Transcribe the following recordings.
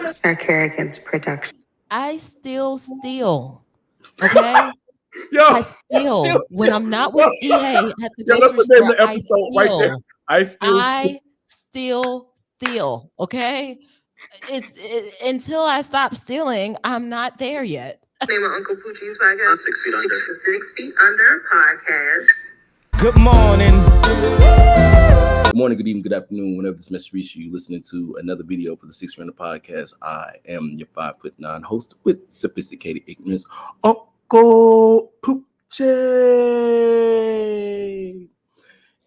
Sir Kerrigan's production. I still steal. Okay? Yo, I steal. When I'm not with yo, EA at the yo, that's grocery the name store, of the I episode right there. steal. I still steal. I still steal. Okay? Until I stop stealing, I'm not there yet. Name of Uncle Poochie's podcast. 6 Feet Under. 6 Feet Under podcast. Good morning. Good morning, good evening, good afternoon. Whenever this message reaches you, listening to another video for the 6 Feet Under podcast. I am your 5'9" host with sophisticated ignorance, Uncle Poochie.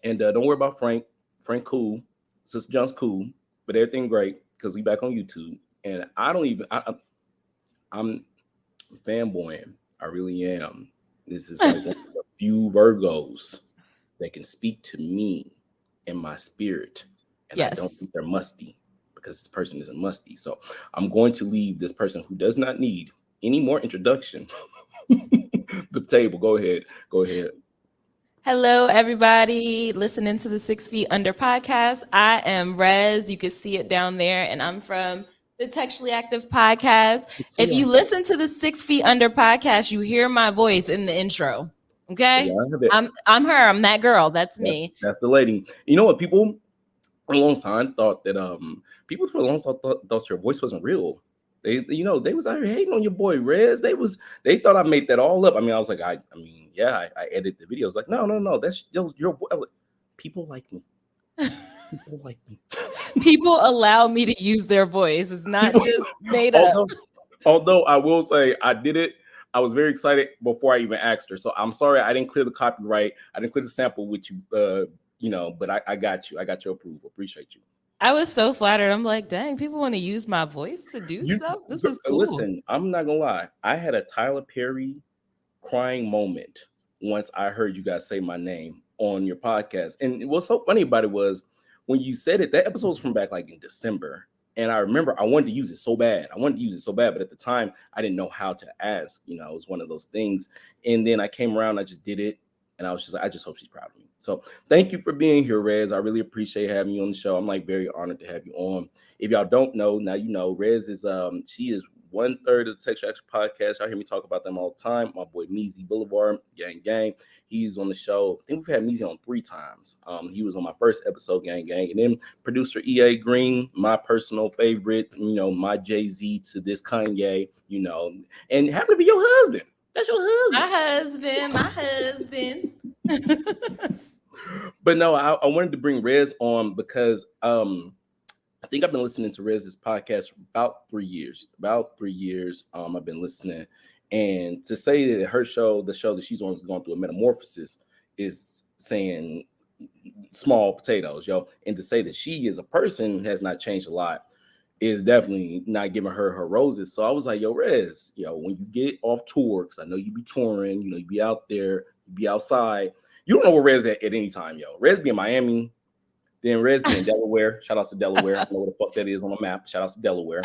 And don't worry about Frank. Frank cool. Sister John's cool, but everything great because we back on YouTube. And I'm fanboying. I really am. This is like one of the few Virgos that can speak to me in my spirit. And Yes. I don't think they're musty because this person isn't musty. So I'm going to leave this person who does not need any more introduction the table. Go ahead. Hello, everybody listening to the 6 Feet Under podcast. I am Rez. You can see it down there, and I'm from the Textually Active podcast. If you listen to the 6 Feet Under podcast, you hear my voice in the intro. Okay, I'm her. I'm that girl. That's me. That's the lady. You know what? People for a long time thought that thought your voice wasn't real. They was out here hating on your boy Rez. They thought I made that all up. I mean, I was like, I edit the videos. Like, no, that's your voice. People like me. People like me. People allow me to use their voice. It's not just made up. Although I will say I did it. I was very excited before I even asked her. So I'm sorry I didn't clear the copyright. I didn't clear the sample with you, but I got you. I got your approval. Appreciate you. I was so flattered. I'm like, dang, people want to use my voice to do stuff. This is cool. Listen, I'm not gonna lie. I had a Tyler Perry crying moment once I heard you guys say my name on your podcast. And what's so funny about it was when you said it, that episode was from back like in December. And I remember I wanted to use it so bad. But at the time, I didn't know how to ask. It was one of those things. And then I came around, I just did it. And I was just like, I just hope she's proud of me. So thank you for being here, Rez. I really appreciate having you on the show. I'm like very honored to have you on. If y'all don't know, now you know, Rez is she is 1/3 of the Sexual Action podcast. Y'all hear me talk about them all the time. My boy Musty Boulevard, gang. He's on the show. I think we've had Musty on 3 times. He was on my first episode, gang. And then producer EA Green, my personal favorite, my Jay-Z to this Kanye, and happened to be your husband. That's your husband. My husband. But no, I wanted to bring Rez on because I think I've been listening to Rez's podcast for about 3 years. I've been listening, and to say that her show, the show that she's on, is going through a metamorphosis, is saying small potatoes, and to say that she as a person has not changed a lot is definitely not giving her roses. So I was like, yo, Rez, when you get off tour, because I know you be touring, you be out there, you be outside, you don't know where Rez at any time, Rez be in Miami, then Rez be in Delaware. Shout out to Delaware. I don't know what the fuck that is on the map. Shout out to Delaware.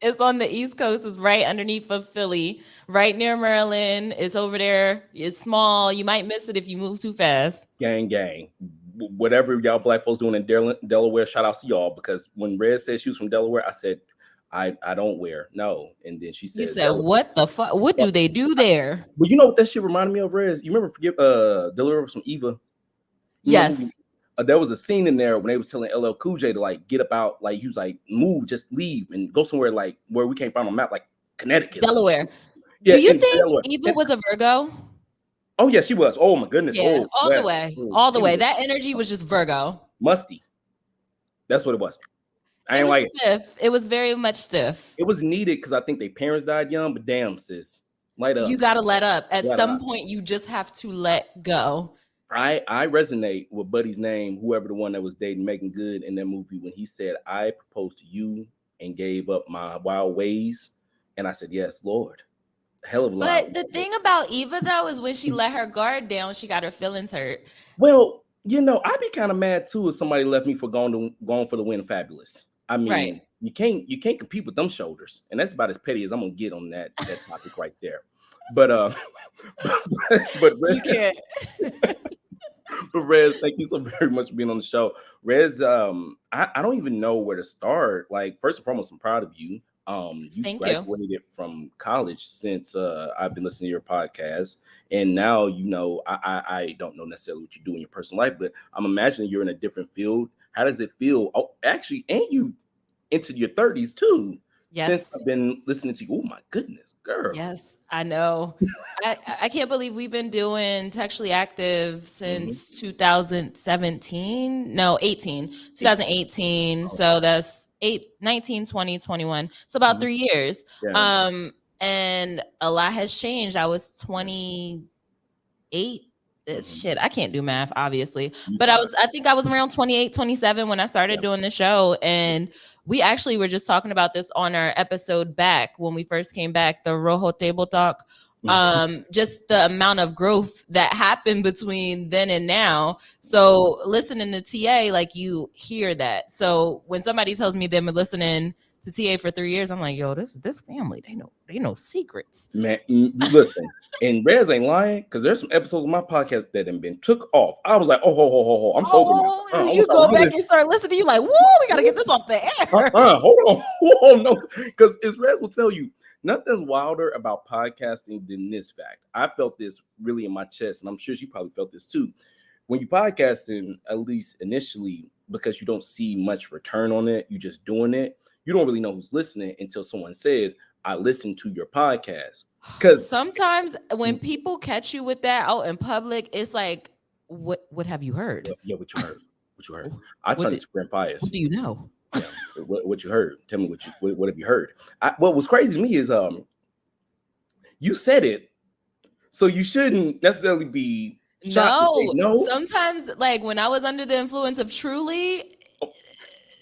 It's on the East Coast. It's right underneath of Philly, right near Maryland. It's over there. It's small. You might miss it if you move too fast. Gang. Whatever y'all black folks doing in Delaware, shout out to y'all, because when Rez said she was from Delaware, I said, I don't wear. No. And then she said, you said, what the fuck? What do they do there? But you know what that shit reminded me of, Rez? You remember Deliver from Eva? Yes. There was a scene in there when they was telling LL Cool J to like get up out, like he was like, move, just leave and go somewhere like where we can't find a map, like Connecticut. Delaware. Yeah, do you think Delaware. Eva was a Virgo? Oh yeah, she was. Oh my goodness. Yeah, all the way. Was. That energy was just Virgo. Musty. That's what it was. I ain't like stiff. It was very much stiff. It was needed because I think their parents died young, but damn, sis, light up. You gotta let up. At some point, you just have to let go. I resonate with Buddy's name, whoever the one that was dating Megan Good in that movie, when he said, I proposed to you and gave up my wild ways. And I said, yes, Lord. Hell of a lot. But the thing about Eva, though, is when she let her guard down, she got her feelings hurt. Well, I'd be kind of mad too if somebody left me for going for the win fabulous. I mean, you can't compete with them shoulders. And that's about as petty as I'm gonna get on that topic right there. But you can't. But Rez, thank you so very much for being on the show. Rez, I don't even know where to start. Like, first and foremost, I'm proud of you. You Thank you. graduated from college since I've been listening to your podcast, and now I don't know necessarily what you do in your personal life, but I'm imagining you're in a different field. How does it feel? Oh, actually, and you into your 30s too. Since Yes. I've been listening to you, oh my goodness, girl. Yes, I know. I can't believe we've been doing Textually Active since 2017. No, 18. 2018. So that's 19, 20, 21. So about 3 years. Yeah. And a lot has changed. I was 28. Shit, I can't do math, obviously. But I think I was around 28, 27 when I started doing the show. And we actually were just talking about this on our episode back when we first came back, the Rojo Table Talk. Just the amount of growth that happened between then and now. So listening to TA, like you hear that. So when somebody tells me they've been listening to TA for 3 years, I'm like, yo, this family, they know secrets. Man, listen, and Rez ain't lying because there's some episodes of my podcast that have been took off. I was like, ho, I'm sober now. You go back and start listening. You like, whoa, we gotta get this off the air. Hold on, no, because as Rez will tell you, nothing's wilder about podcasting than this fact. I felt this really in my chest, and I'm sure she probably felt this too. When you podcasting, at least initially, because you don't see much return on it, you just doing it. You don't really know who's listening until someone says, I listened to your podcast. Because sometimes when people catch you with that out in public, it's like, what have you heard? Yeah, what you heard. I turned to Grand Fires. What do you know? Yeah, what you heard? Tell me what have you heard? What was crazy to me is you said it, so you shouldn't necessarily be no. Sometimes, like when I was under the influence of Truly,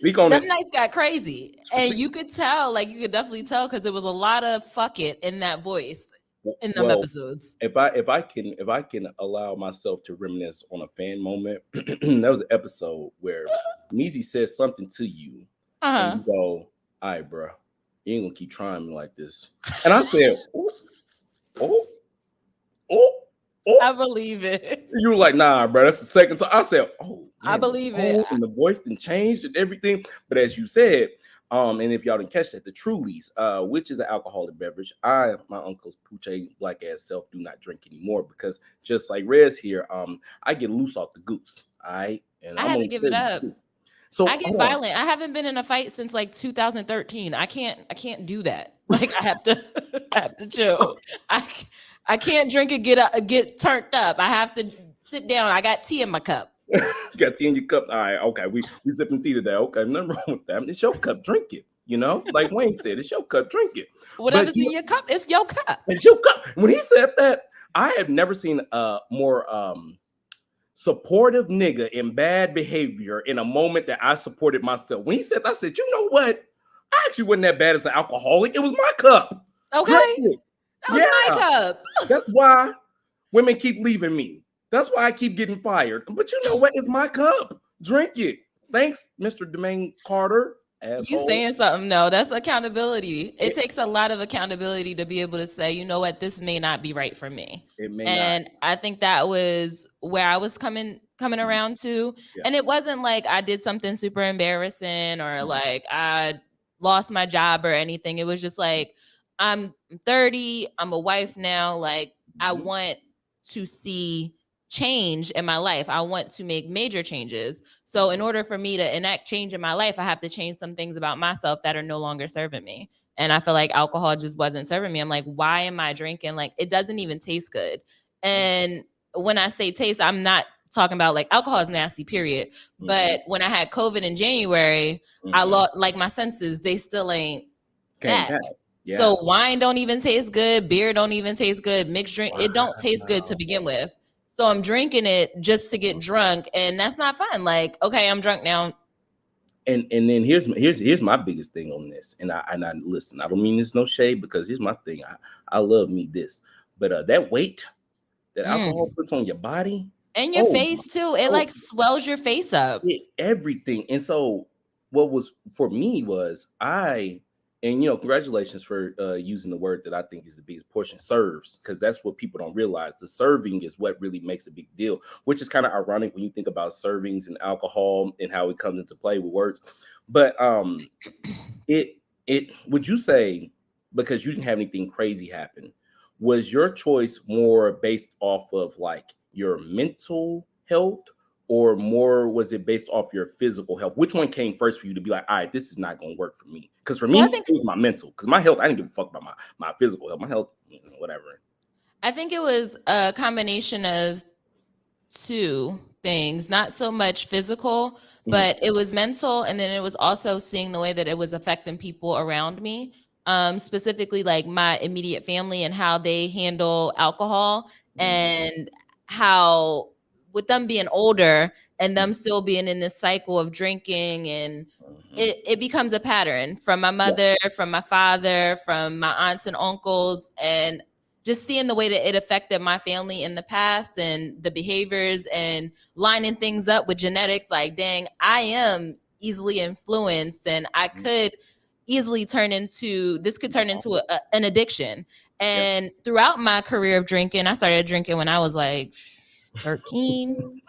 them nights got crazy, and you could tell, like you could definitely tell, because there was a lot of "fuck it" in that voice in them episodes. If I can allow myself to reminisce on a fan moment, that was an episode where Meezy says something to you, and you go, "All right, bro, you ain't gonna keep trying me like this." And I said, "Oh." I believe it. You were like, nah, bro, that's the second time. I said, oh, man, I believe it. And the voice didn't change and everything. But as you said, and if y'all didn't catch that, the Trulies, which is an alcoholic beverage, my uncle's poochie black ass self do not drink anymore because just like Rez here, I get loose off the goose. All right. And I had to give it up. So I get violent. I haven't been in a fight since like 2013. I can't do that. Like I have to chill. I can't drink and get turned up. I have to sit down. I got tea in my cup. You got tea in your cup. All right, okay. We sipping tea today. Okay, nothing wrong with that. It's your cup. Drink it. You know, like Wayne said, it's your cup. Drink it. Whatever's in your cup, it's your cup. It's your cup. When he said that, I have never seen a more supportive nigga in bad behavior in a moment that I supported myself. When he said, I said, you know what? I actually wasn't that bad as an alcoholic. It was my cup. Okay. That was my cup. That's why women keep leaving me. That's why I keep getting fired. But you know what? It's my cup. Drink it. Thanks, Mr. Demaine Carter. Asshole. You saying something? No, that's accountability. It takes a lot of accountability to be able to say, you know what, this may not be right for me. It may and not. I think that was where I was coming around to. Yeah. And it wasn't like I did something super embarrassing or like I lost my job or anything. It was just like, I'm 30, I'm a wife now. Like I want to see change in my life. I want to make major changes. So in order for me to enact change in my life, I have to change some things about myself that are no longer serving me. And I feel like alcohol just wasn't serving me. I'm like, why am I drinking? Like, it doesn't even taste good. And when I say taste, I'm not talking about like alcohol is nasty, period. But when I had COVID in January, I lost like my senses. They still ain't that. Yeah. So wine don't even taste good. Beer don't even taste good. Mixed drink, it don't taste good to begin with. So I'm drinking it just to get drunk, and that's not fun. Like, okay, I'm drunk now. And then here's my biggest thing on this. And I listen, I don't mean this no shade because here's my thing. I love me this, but that weight that alcohol puts on your body and your face too, it like swells your face up. Everything. And so what was for me was and you know, congratulations for using the word that I think is the biggest portion, serves, because that's what people don't realize. The serving is what really makes a big deal, which is kind of ironic when you think about servings and alcohol and how it comes into play with words. But would you say, because you didn't have anything crazy happen, was your choice more based off of like your mental health, or more was it based off your physical health? Which one came first for you to be like, all right, this is not going to work for me? Because for me, I think it was my mental. Because my health, I didn't give a fuck about my physical health. My health, whatever. I think it was a combination of two things, not so much physical, but it was mental, and then it was also seeing the way that it was affecting people around me, specifically like my immediate family and how they handle alcohol, and how with them being older and them still being in this cycle of drinking, and it becomes a pattern from my mother, from my father, from my aunts and uncles, and just seeing the way that it affected my family in the past and the behaviors and lining things up with genetics. Like, dang, I am easily influenced, and I could easily turn into an addiction. And throughout my career of drinking, I started drinking when I was like 13.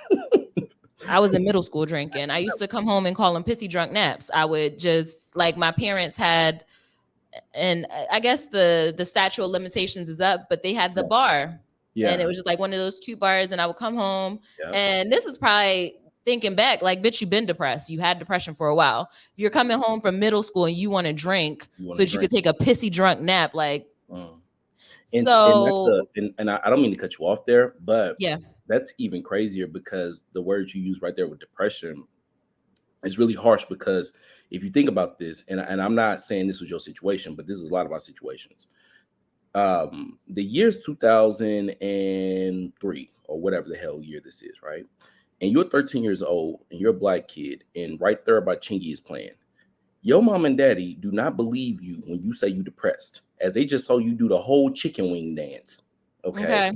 I was in middle school drinking. I used to come home and call them pissy drunk naps. I would just, like, my parents had, and I guess the statute of limitations is up, but they had the bar. And it was just like one of those cute bars, and I would come home. And this is probably thinking back, like, bitch, you've been depressed. You had depression for a while. If you're coming home from middle school and you want to drink so that you could take a pissy drunk nap, like, and so, and I don't mean to cut you off there, but yeah, that's even crazier, because the words you use right there with depression is really harsh. Because if you think about this, and I'm not saying this was your situation, but this is a lot of our situations. The year's 2003 or whatever the hell year this is, right? And you're 13 years old and you're a black kid, and right there by Chingy is playing. Your mom and daddy do not believe you when you say you depressed, as they just saw you do the whole chicken wing dance. Okay.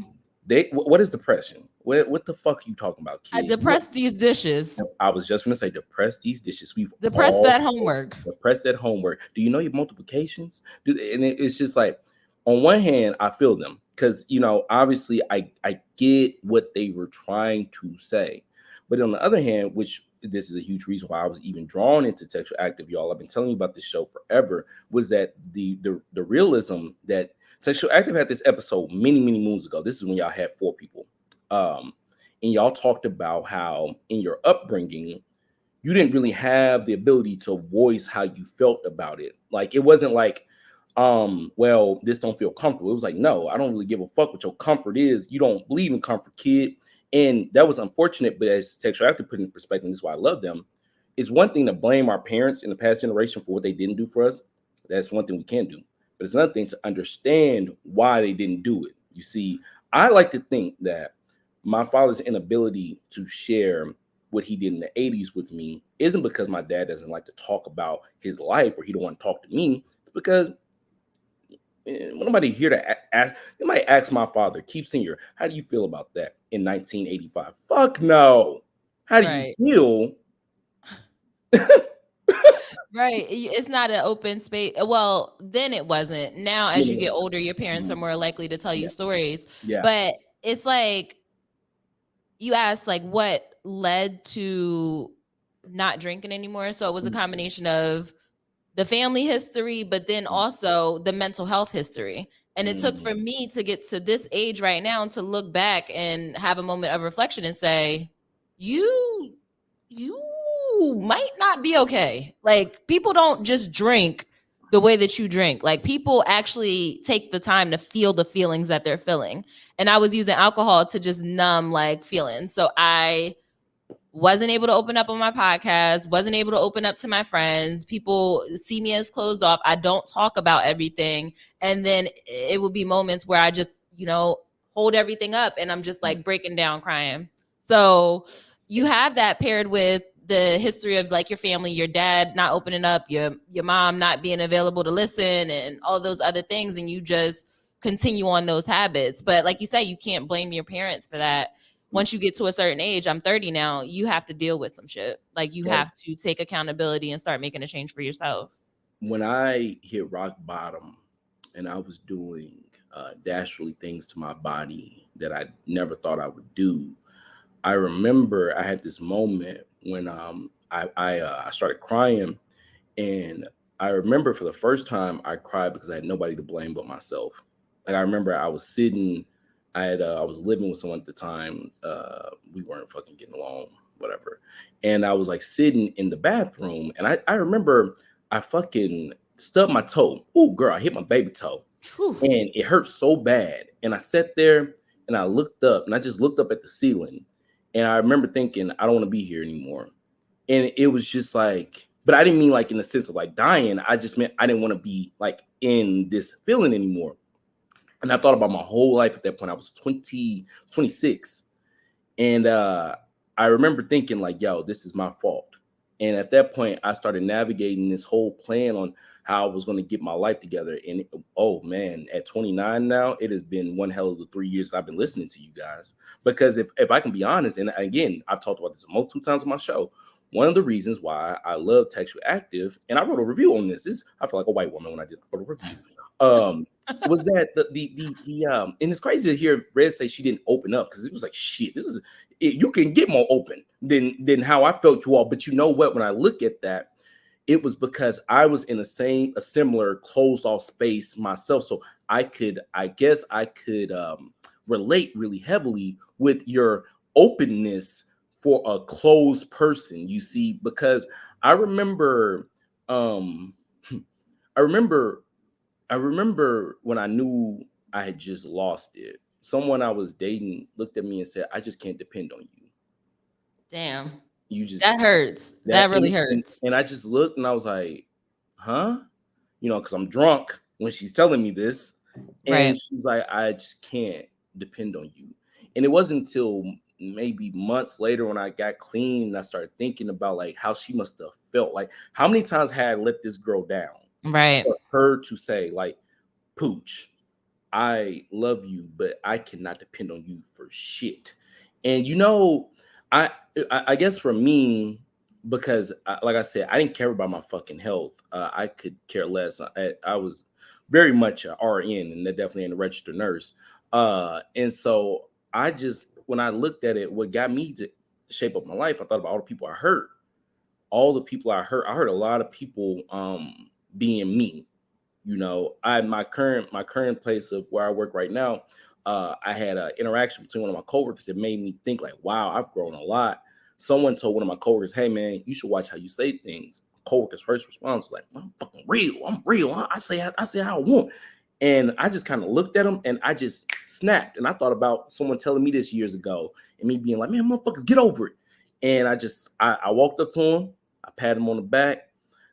What is depression? What the fuck are you talking about, kid? I depressed these dishes. I was just gonna say, depress these dishes. We've depressed that homework. Depressed that homework. Do you know your multiplications? And it's just like, on one hand, I feel them, because obviously I get what they were trying to say, but on the other hand, which this is a huge reason why I was even drawn into Textual Active, y'all. I've been telling you about this show forever. Was that the realism that Textual Active had this episode many moons ago. This is when y'all had 4 people. And y'all talked about how in your upbringing, you didn't really have the ability to voice how you felt about it. Like, it wasn't like, well, this don't feel comfortable. It was like, no, I don't really give a fuck what your comfort is. You don't believe in comfort, kid. And that was unfortunate, but as Textual Active put in perspective, this is why I love them. It's one thing to blame our parents in the past generation for what they didn't do for us. That's one thing we can do. But it's another thing to understand why they didn't do it. You see, I like to think that my father's inability to share what he did in the 80s with me isn't because my dad doesn't like to talk about his life or he don't want to talk to me. It's because nobody here to ask. You might ask my father, Keith Senior, how do you feel about that in 1985? Fuck no. How do you feel? Right. It's not an open space. Well, then it wasn't. Now, as you get older, your parents are more likely to tell you stories. But it's like, you asked, like, what led to not drinking anymore. So it was a combination of the family history, but then also the mental health history. And it took for me to get to this age right now to look back and have a moment of reflection and say, you might not be okay. Like, people don't just drink the way that you drink. Like, people actually take the time to feel the feelings that they're feeling. And I was using alcohol to just numb, like, feelings. So I wasn't able to open up on my podcast, wasn't able to open up to my friends. People see me as closed off. I don't talk about everything. And then it would be moments where I just, hold everything up and I'm just like breaking down crying. So you have that paired with the history of, like, your family, your dad not opening up, your mom not being available to listen, and all those other things. And you just continue on those habits. But like you say, you can't blame your parents for that. Once you get to a certain age, I'm 30 now, you have to deal with some shit. Like, you have to take accountability and start making a change for yourself. When I hit rock bottom and I was doing dastardly things to my body that I never thought I would do, I remember I had this moment when I started crying, and I remember for the first time I cried because I had nobody to blame but myself. Like I remember I was sitting, I was living with someone at the time. We weren't fucking getting along, whatever. And I was like sitting in the bathroom, and I remember I fucking stubbed my toe. Oh, girl, I hit my baby toe, Whew. and it hurt so bad. And I sat there and I looked up, and I just looked up at the ceiling, and I remember thinking, I don't want to be here anymore. And it was just like, but I didn't mean like in the sense of like dying. I just meant I didn't want to be like in this feeling anymore. And I thought about my whole life at that point. I was 26. And I remember thinking like, yo, this is my fault. And at that point, I started navigating this whole plan on how I was going to get my life together. And oh man, at 29 now, it has been one hell of the 3 years I've been listening to you guys. Because if I can be honest, and again, I've talked about this multiple times on my show, one of the reasons why I love Textual Active, and I wrote a review on this. I feel like a white woman when I did a review. Was that and it's crazy to hear Red say she didn't open up, because it was like, shit, you can get more open than how I felt you all. But you know what? When I look at that, it was because I was in a similar closed off space myself. So I guess I could relate really heavily with your openness for a closed person, you see, because I remember when I knew I had just lost it, someone I was dating looked at me and said, I just can't depend on you. Damn. That hurts. That really hurts. And I just looked and I was like, huh? You know, because I'm drunk when she's telling me this. And right. She's like, I just can't depend on you. And it wasn't until maybe months later when I got clean and I started thinking about like how she must have felt. Like, how many times had I let this girl down? Right. For her to say, like, Pooch, I love you, but I cannot depend on you for shit. And you know, I guess for me, because like I said, I didn't care about my fucking health. I could care less. I was very much a RN, and they're definitely in a registered nurse. And so I just, when I looked at it, what got me to shape up my life, I thought about all the people I hurt. All the people I hurt. I hurt a lot of people being me. You know, my current place of where I work right now, I had an interaction between one of my coworkers that made me think like, wow, I've grown a lot. Someone told one of my coworkers, hey man, you should watch how you say things. Coworker's first response was like, I'm fucking real. I'm real. I say how I want. And I just kind of looked at him and I just snapped. And I thought about someone telling me this years ago and me being like, man, motherfuckers, get over it. And I walked up to him. I patted him on the back.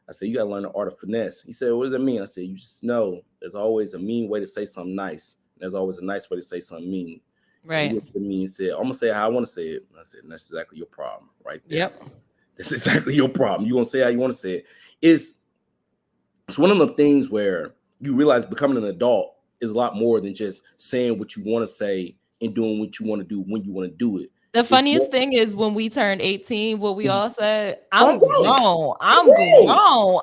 I said, you got to learn the art of finesse. He said, what does that mean? I said, you just know there's always a mean way to say something nice. There's always a nice way to say something mean. Right. And he looked at me and said, I'm going to say how I want to say it. And I said, and that's exactly your problem right there. Yep. That's exactly your problem. You're going to say how you want to say it. It's one of the things where you realize becoming an adult is a lot more than just saying what you want to say and doing what you want to do when you want to do it. The funniest thing is when we turned 18, what we all said, I'm grown. I'm grown.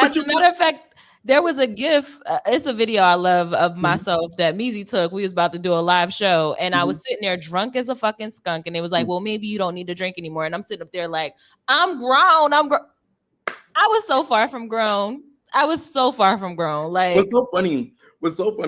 As a matter of fact, there was a GIF. It's a video I love of myself that Meezy took. We was about to do a live show, and I was sitting there drunk as a fucking skunk, and it was like, well, maybe you don't need to drink anymore. And I'm sitting up there like, I'm grown. I was so far from grown. Like, what's so funny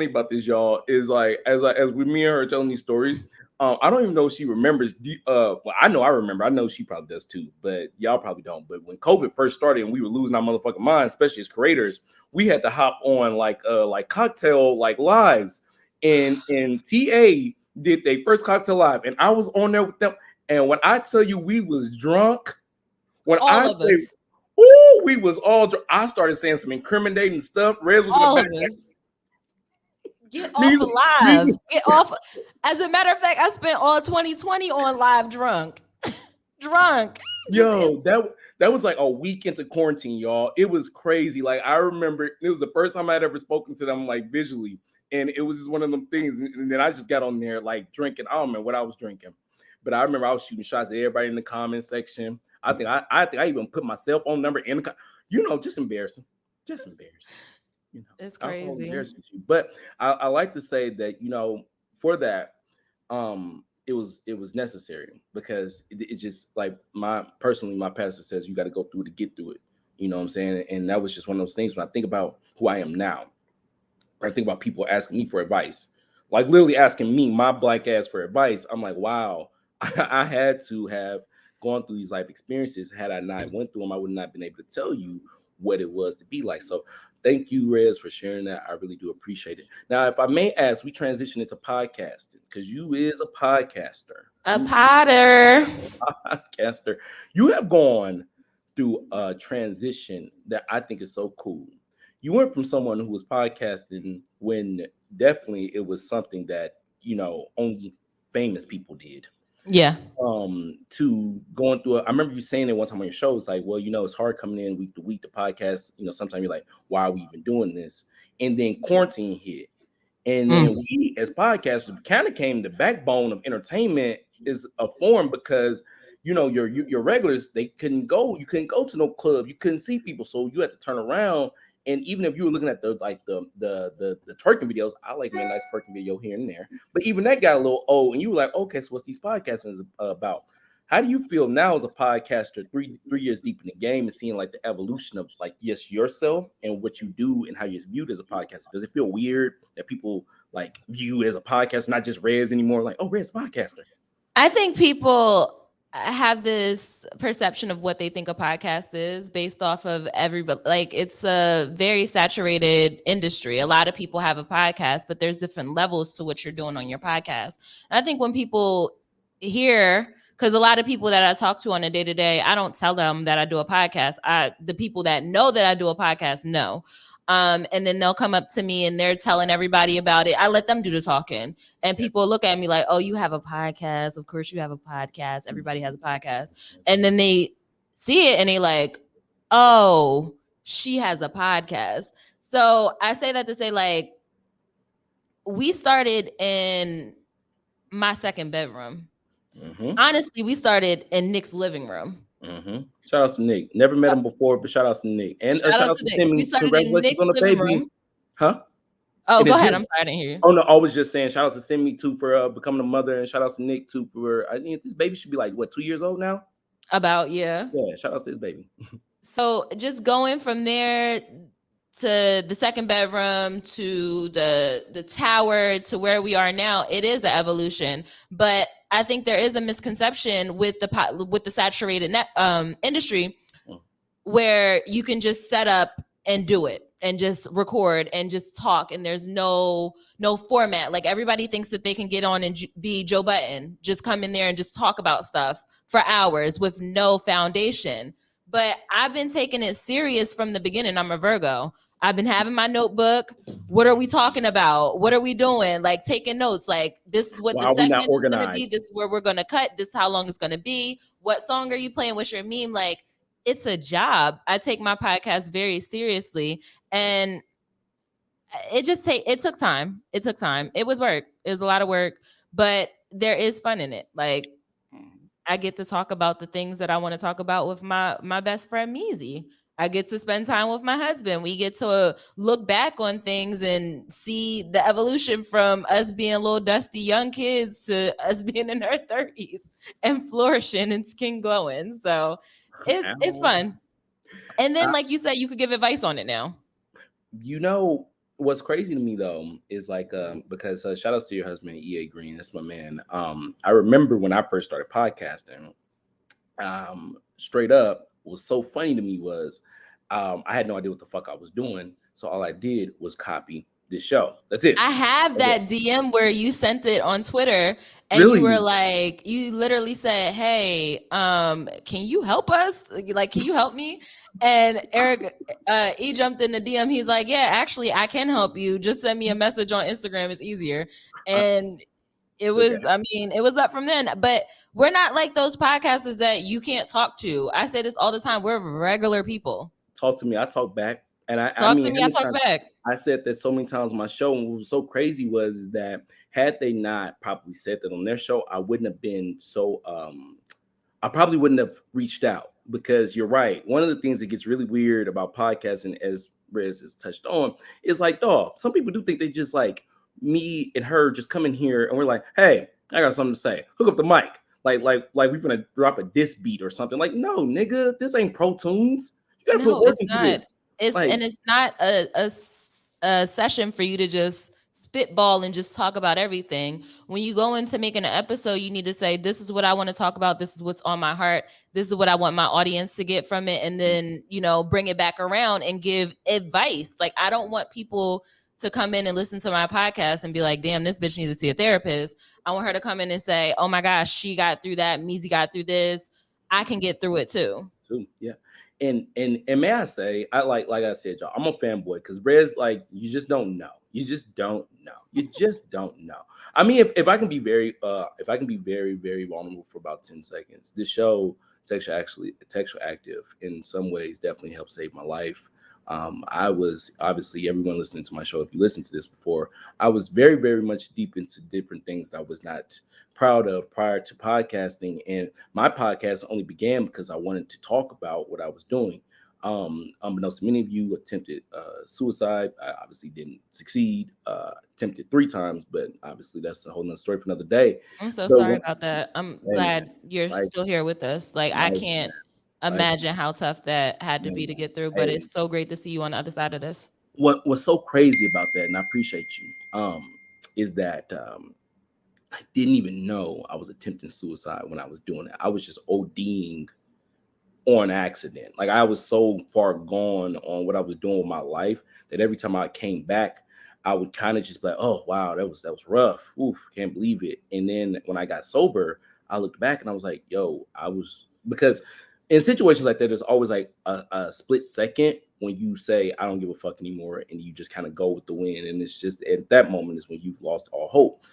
about this, y'all, is like as with me and her telling these stories, I don't even know if she remembers. Well, I know I remember. I know she probably does too, but y'all probably don't. But when COVID first started and we were losing our motherfucking minds, especially as creators, we had to hop on like cocktail like lives, and TA did their first cocktail live, and I was on there with them. And when I tell you we was drunk, when I say, ooh, we was all drunk, I started saying some incriminating stuff. Rez was all in the back. Get off of live. Get off. As a matter of fact, I spent all 2020 on live drunk. Yo, that was like a week into quarantine, y'all. It was crazy. Like, I remember it was the first time I'd ever spoken to them like visually. And it was just one of them things. And then I just got on there like drinking. I don't remember what I was drinking. But I remember I was shooting shots at everybody in the comment section. I think I even put my cell phone number in the just embarrassing. You know, it's crazy. But I like to say that, you know, for that, it was necessary, because it just like my pastor says, you got to go through to get through it. You know what I'm saying? And that was just one of those things when I think about who I am now. I think about people asking me for advice, like literally asking me, my black ass, for advice. I'm like, wow, I had to have gone through these life experiences. Had I not went through them, I would not have been able to tell you what it was to be like. So thank you, Rez, for sharing that. I really do appreciate it. Now, if I may ask, we transition into podcasting because you is a podcaster. A Potter. Podcaster. You have gone through a transition that I think is so cool. You went from someone who was podcasting when definitely it was something that, you know, only famous people did. Yeah. To going through I remember you saying it one time on your show. It's like, well, you know, it's hard coming in week to week. The podcast, you know, sometimes you're like, why are we even doing this? And then quarantine hit. And then we as podcasters kind of came the backbone of entertainment is a form because you know your regulars, they couldn't go, you couldn't go to no club, you couldn't see people, so you had to turn around. And even if you were looking at the twerking videos, I like me a nice twerking video here and there, but even that got a little old, and you were like, okay, so what's these podcasting about? How do you feel now as a podcaster, three years deep in the game, and seeing like the evolution of like yourself and what you do and how you're viewed as a podcaster? Does it feel weird that people like view as a podcaster, not just Rez anymore? Like, oh, Rez podcaster. I think people have this perception of what they think a podcast is based off of everybody. Like, it's a very saturated industry. A lot of people have a podcast, but there's different levels to what you're doing on your podcast. And I think when people hear, because a lot of people that I talk to on a day-to-day, I don't tell them that I do a podcast. The people that know that I do a podcast know. And then they'll come up to me and they're telling everybody about it. I let them do the talking. And people look at me like, oh, you have a podcast. Of course you have a podcast. Everybody has a podcast. And then they see it and they like, oh, she has a podcast. So I say that to say, like, we started in my second bedroom. Honestly, we started in Nick's living room. Shout out to Nick. Never met him before, but shout out to Nick. And shout out to Simi. We started Congratulations in Nick's on the living baby. room. Huh? Oh, and go ahead. I'm sorry, I didn't hear you. Oh no, I was just saying shout out to Simi too for becoming a mother, and shout out to Nick too for I think this baby should be like what, 2 years old now? About, yeah. Yeah, shout out to his baby. So just going from there to the second bedroom to the tower to where we are now, it is an evolution. But I think there is a misconception with the saturated industry where you can just set up and do it and just record and just talk, and there's no format. Like, everybody thinks that they can get on and be Joe Button, just come in there and just talk about stuff for hours with no foundation. But I've been taking it serious from the beginning. I'm a Virgo. I've been having my notebook. What are we talking about? What are we doing? Like, taking notes. Like, this is what the segment is going to be. This is where we're going to cut. This is how long it's going to be. What song are you playing? What's your meme? Like, it's a job. I take my podcast very seriously. And it took time. It took time. It was work. It was a lot of work. But there is fun in it. Like, I get to talk about the things that I want to talk about with my best friend, Meezy. I get to spend time with my husband. We get to look back on things and see the evolution from us being little dusty young kids to us being in our 30s and flourishing and skin glowing. So it's fun. And then, like you said, you could give advice on it now. You know, what's crazy to me though is like because shout outs to your husband, EA Green. That's my man. I remember when I first started podcasting, straight up, what was so funny to me was I had no idea what the fuck I was doing. So all I did was copy this show. That's it. I have that DM where you sent it on Twitter and Really? You were like, you literally said, hey, can you help us? Like, can you help me? And Eric, he jumped in the DM. He's like, yeah, actually, I can help you. Just send me a message on Instagram. It's easier. And it was, I mean, it was up from then. But we're not like those podcasters that you can't talk to. I say this all the time. We're regular people. Talk to me. I talk back. And I talk mean, to me. I talk back. I said that so many times on my show. And what was so crazy was that had they not probably said that on their show, I wouldn't have been so, I probably wouldn't have reached out. Because you're right. One of the things that gets really weird about podcasting, as Rez has touched on, is like, dog, some people do think they just like me and her just come in here and we're like, hey, I got something to say. Hook up the mic. Like we're gonna drop a diss beat or something. Like, no, nigga, this ain't Pro Tunes. You You gotta put No, work it's into not. this. Like, It's not a session for you to just spitball and just talk about everything. When you go into making an episode, you need to say, this is what I want to talk about. This is what's on my heart. This is what I want my audience to get from it. And then, bring it back around and give advice. Like, I don't want people to come in and listen to my podcast and be like, damn, this bitch needs to see a therapist. I want her to come in and say, oh my gosh, she got through that. Meezy got through this. I can get through it too. yeah. And may I say, I like I said, y'all, I'm a fanboy because Rez, like, you just don't know. You just don't know. You just don't know. I mean, if I can be very very vulnerable for about 10 seconds, this show, Textual Active, in some ways definitely helped save my life. I was, obviously, everyone listening to my show, if you listened to this before, I was very, very much deep into different things that I was not proud of prior to podcasting. And my podcast only began because I wanted to talk about what I was doing. Unbeknownst to many of you, attempted suicide. I obviously didn't succeed. Attempted 3 times, but obviously that's a whole nother story for another day. I'm so But sorry about that. I'm man, glad you're life, still here with us. Like, I life, can't life, imagine how tough that had to be man. to get through, but Hey, it's so great to see you on the other side of this. what's so crazy about that, and I appreciate you, is that I didn't even know I was attempting suicide when I was doing it. I was just ODing on accident. Like, I was so far gone on what I was doing with my life that every time I came back, I would kind of just be like, oh wow, that was rough. Oof, can't believe it. And then when I got sober, I looked back and I was like, yo, because in situations like that, there's always like a split second when you say, I don't give a fuck anymore, and you just kind of go with the wind. And it's just at that moment is when you've lost all hope.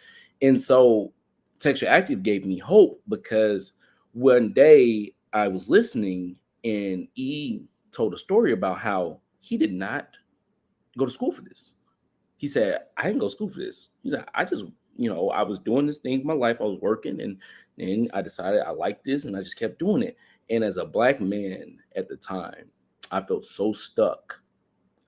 And so Texture Active gave me hope because one day I was listening and E told a story about how he did not go to school for this. He said, I didn't go to school for this. He said, I just, I was doing this thing in my life. I was working, and then I decided I liked this, and I just kept doing it. And as a Black man at the time, I felt so stuck.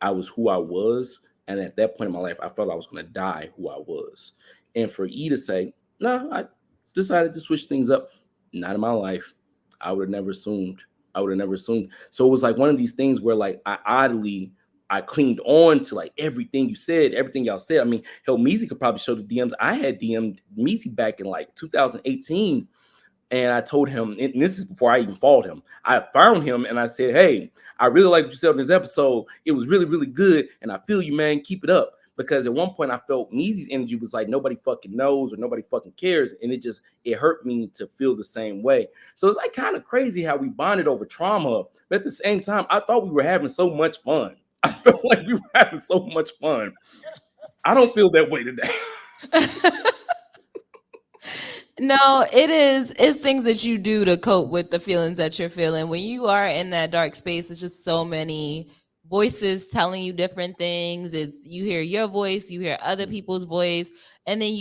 I was who I was. And at that point in my life, I felt I was going to die who I was. And for E to say, no, I decided to switch things up. Not in my life. I would have never assumed. So it was like one of these things where, like, I clinged on to like everything you said, everything y'all said. I mean, hell, Meezy could probably show the DMs. I had DM'd Meezy back in like 2018. And I told him, and this is before I even followed him, I found him and I said, hey, I really like what you said on this episode. It was really, really good. And I feel you, man. Keep it up. Because at one point I felt Meezy's energy was like nobody fucking knows or nobody fucking cares. And it hurt me to feel the same way. So it's like kind of crazy how we bonded over trauma. But at the same time, I thought we were having so much fun. I felt like we were having so much fun. I don't feel that way today. No, it's things that you do to cope with the feelings that you're feeling. When you are in that dark space, it's just so many voices telling you different things. It's you hear your voice, you hear other people's voice, and then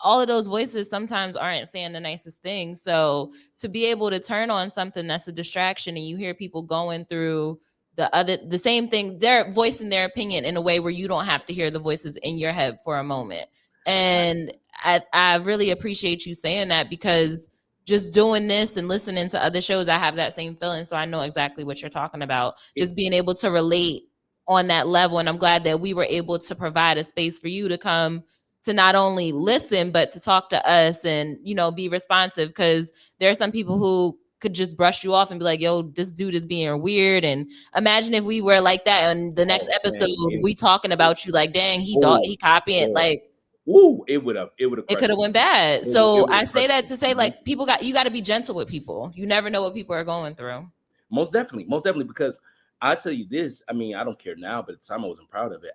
all of those voices sometimes aren't saying the nicest things. So to be able to turn on something that's a distraction and you hear people going through the same thing, they're voicing their opinion in a way where you don't have to hear the voices in your head for a moment. And I really appreciate you saying that, because just doing this and listening to other shows, I have that same feeling. So I know exactly what you're talking about. Just being able to relate on that level. And I'm glad that we were able to provide a space for you to come to not only listen, but to talk to us and, be responsive. Because there are some people who could just brush you off and be like, yo, this dude is being weird. And imagine if we were like that and the next episode, we talking about you like, dang, he copying, like, woo, it would have it could have went bad. So I say that to say, like, you got to be gentle with people. You never know what people are going through. Most definitely, because I tell you this, I mean, I don't care now, but at the time I wasn't proud of it.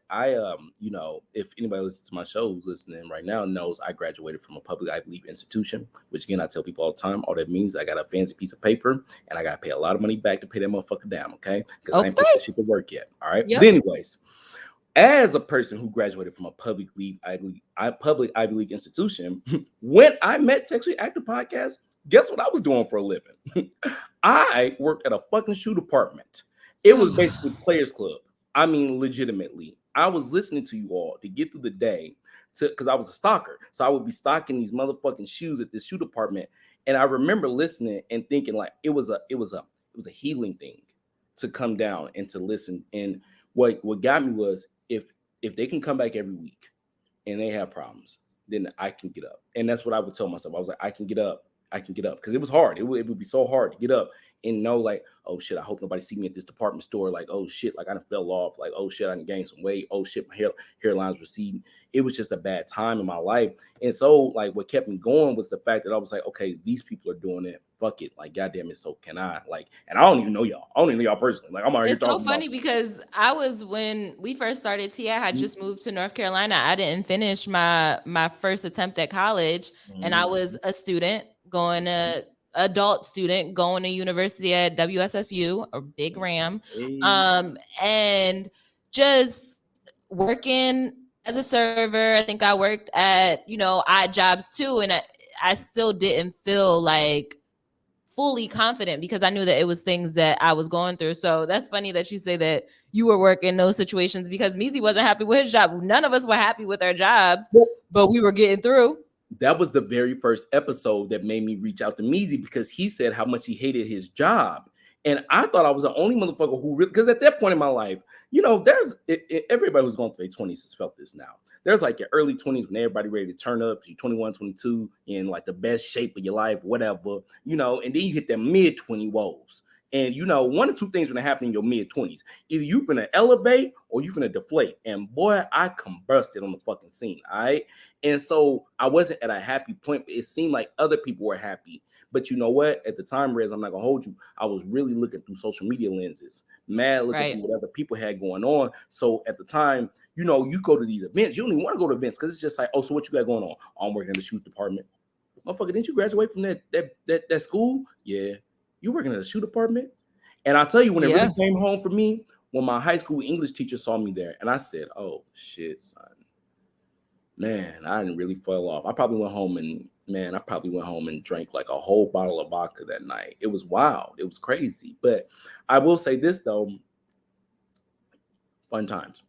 If anybody listens to my show who's listening right now knows I graduated from a public Ivy League institution, which again, I tell people all the time, all that means I got a fancy piece of paper and I got to pay a lot of money back to pay that motherfucker down, okay? Because I ain't put that shit to work yet, all right? Yep. But anyways, as a person who graduated from a public Ivy League institution, when I met Textually Active Podcast, guess what I was doing for a living? I worked at a fucking shoe department. It was basically Players Club. I mean, legitimately. I was listening to you all to get through the day because I was a stalker. So I would be stocking these motherfucking shoes at this shoe department. And I remember listening and thinking like it was a healing thing to come down and to listen. And what got me was if they can come back every week and they have problems, then I can get up. And that's what I would tell myself. I was like, I can get up. Because it was hard. It would be so hard to get up and know, like, oh shit, I hope nobody see me at this department store. Like, oh shit, like I done fell off. Like, oh shit, I done gained some weight. Oh shit, my hairline's receding. It was just a bad time in my life. And so, like, what kept me going was the fact that I was like, okay, these people are doing it. Fuck it. Like, goddamn it, so can I? Like, and I don't even know y'all. I don't even know y'all personally. Like, I'm already It's so funny because when we first started T, I had just moved to North Carolina. I didn't finish my first attempt at college, and I was a student going to adult student going to university at WSSU or Big Ram, and just working as a server. I think I worked at odd jobs too, and I still didn't feel like fully confident because I knew that it was things that I was going through. So that's funny that you say that you were working those situations because Meezy wasn't happy with his job. None of us were happy with our jobs, but we were getting through. That was the very first episode that made me reach out to Meezy because he said how much he hated his job. And I thought I was the only motherfucker who really, because at that point in my life, there's everybody who's going through their 20s has felt this now. There's like your early 20s when everybody ready to turn up, you're 21, 22, in like the best shape of your life, whatever, and then you hit the mid 20 woes. And one or two things gonna happen in your mid 20s. Either you finna elevate or you finna deflate. And boy, I combusted on the fucking scene. All right. And so I wasn't at a happy point, but it seemed like other people were happy. But you know what? At the time, Rez, I'm not gonna hold you. I was really looking through social media lenses, looking through whatever people had going on. So at the time, you go to these events. You don't even want to go to events because it's just like, oh, so what you got going on? Oh, I'm working in the shoot department. Motherfucker, didn't you graduate from that school? Yeah. You working at a shoe department? And I'll tell you, when it really came home for me, when my high school English teacher saw me there, and I said, oh, shit, son. Man, I didn't really fall off. I probably went home and drank like a whole bottle of vodka that night. It was wild. It was crazy. But I will say this, though. Fun times.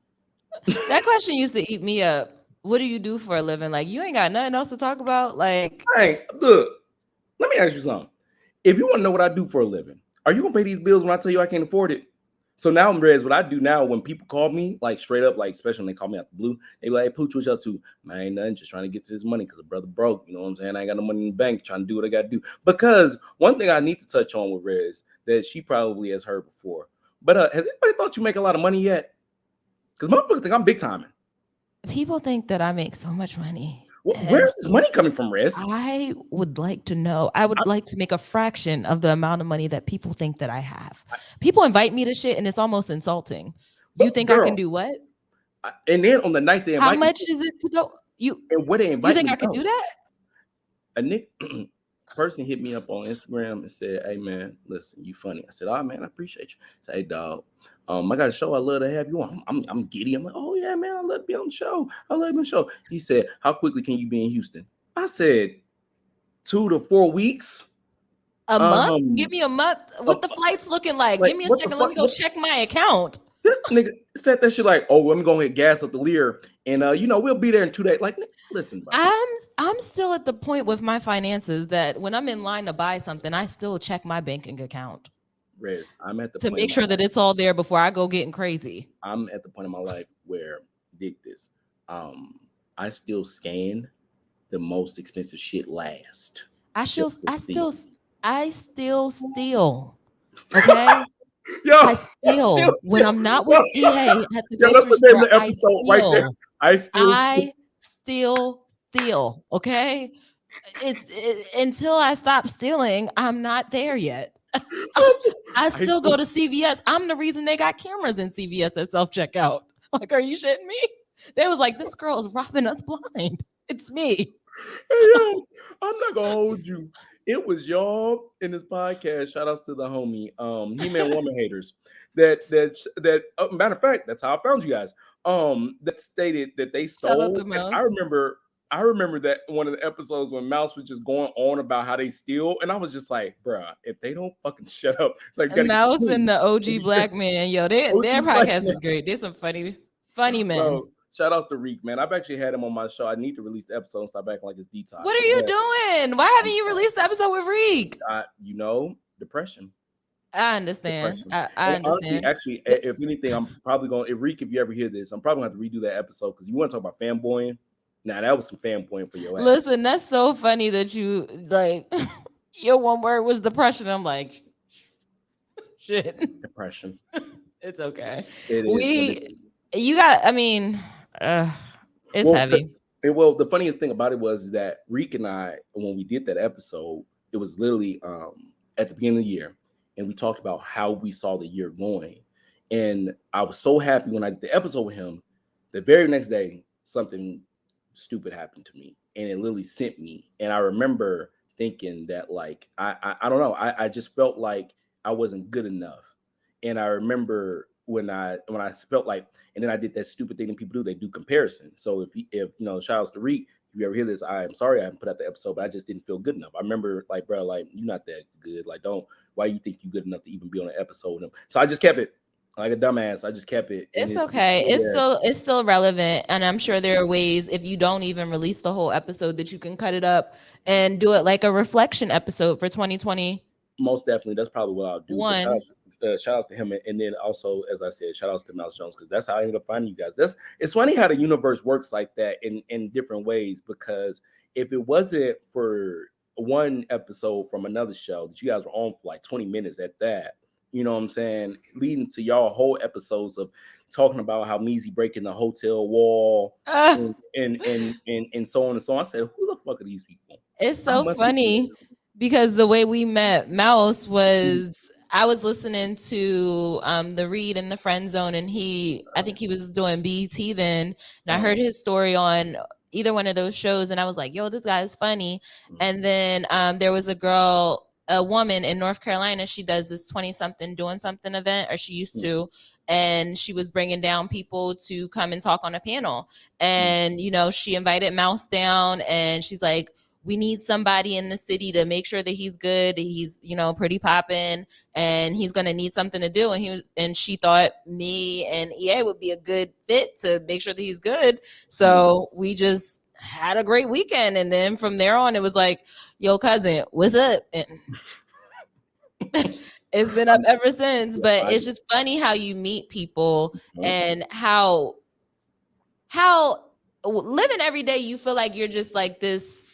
That question used to eat me up. What do you do for a living? Like, you ain't got nothing else to talk about? Like, hey, look, let me ask you something. If you want to know what I do for a living, are you gonna pay these bills when I tell you I can't afford it? So now, Rez, what I do now when people call me, like straight up, like especially when they call me out the blue, they be like, hey, Pooch, what you up to? Man, ain't nothing, just trying to get to this money because a brother broke. You know what I'm saying? I ain't got no money in the bank, trying to do what I gotta do. Because one thing I need to touch on with Rez that she probably has heard before. But has anybody thought you make a lot of money yet? Because motherfuckers think I'm big timing. People think that I make so much money. Where's this money coming from, Rez? I would like to know. I would like to make a fraction of the amount of money that people think that I have. People invite me to shit, and it's almost insulting. You think I can do what? And then on the night they invite how much is it to go? And where they invite you think I can do that? A person hit me up on Instagram and said, hey man, listen, you funny. I said, oh man, I appreciate you. I said, hey dog, I got a show I love to have you on. I'm giddy. I'm like, oh yeah, man, I love to be on the show. I love to be on the show. He said, how quickly can you be in Houston? I said, 2 to 4 weeks. A month? Give me a month. What the flight's looking like? Give me a second. Let me go check my account. This nigga said that shit like, oh, let me go ahead and gas up the Lear. And we'll be there in 2 days. Like, listen, bro. I'm still at the point with my finances that when I'm in line to buy something, I still check my banking account. Rez, I'm at the to make sure that it's all there before I go getting crazy. I'm at the point in my life where, dig this, I still scan the most expensive shit last. I still steal. Okay. I steal when I'm not with EA at the grocery store. I still steal. Okay. It's until I stop stealing, I'm not there yet. I still go to CVS. I'm the reason they got cameras in CVS at self-checkout. Like, are you shitting me? They was like, this girl is robbing us blind. It's me. Hey, yo, I'm not gonna hold you. It was y'all in this podcast. Shout outs to the homie, He-Man Woman Haters. That matter of fact, that's how I found you guys. That stated that they stole. I remember that one of the episodes when Mouse was just going on about how they steal, and I was just like, bruh, if they don't fucking shut up, it's like Mouse and the OG Black Man, yo, their podcast is great. There's some funny men. Bro, shout outs to Reek, man. I've actually had him on my show. I need to release the episode and start acting like it's detox. What are you doing? Why haven't you released the episode with Reek? Depression. I understand. Depression. I And honestly, understand. actually, if anything, I'm probably going to, if Reek, if you ever hear this, I'm probably going to have to redo that episode because you want to talk about fanboying. Now, that was some fanboying for your ass. Listen, that's so funny that you like your one word was depression. I'm like, shit. Depression. It's okay. It is what it is. You got, I mean, it's Well, heavy. the funniest thing about it was that Reek and I, when we did that episode, it was literally at the beginning of the year, and we talked about how we saw the year going. And I was so happy when I did the episode with him. The very next day, something stupid happened to me, and it literally sent me. And I remember thinking that, like, I don't know, I just felt like I wasn't good enough. And I remember when I felt like, and then I did that stupid thing that people do. They do comparison. So if you know, shout outs to Reek. If you ever hear this, I am sorry I haven't put out the episode, but I just didn't feel good enough. I remember, like, bro, like, you're not that good. Like, why you think you're good enough to even be on an episode? So I just kept it like a dumbass. I just kept it. It's okay. It's still relevant, and I'm sure there are ways, if you don't even release the whole episode, that you can cut it up and do it like a reflection episode for 2020. Most definitely, that's probably what I'll do. Shout outs to him, and then also, as I said, shout outs to Mouse Jones, because that's how I ended up finding you guys. It's funny how the universe works like that in different ways, because if it wasn't for one episode from another show that you guys were on for like 20 minutes at that, you know what I'm saying, leading to y'all whole episodes of talking about how Measy breaking the hotel wall and so on and so on. I said, who the fuck are these people? It's so funny because the way we met Mouse was, I was listening to the Read in the Friend Zone, and I think he was doing BET then, and I heard his story on either one of those shows, and I was like, yo, this guy is funny. And then there was a woman in North Carolina. She does this 20-something doing something event, or she used to, and she was bringing down people to come and talk on a panel. And, you know, she invited Mouse down, and she's like, we need somebody in the city to make sure that he's good. He's, you know, pretty popping, and he's going to need something to do. And she thought me and EA would be a good fit to make sure that he's good. So we just had a great weekend. And then from there on, it was like, yo, cousin, what's up? And it's been up ever since. But it's just funny how you meet people and how living every day, you feel like you're just like this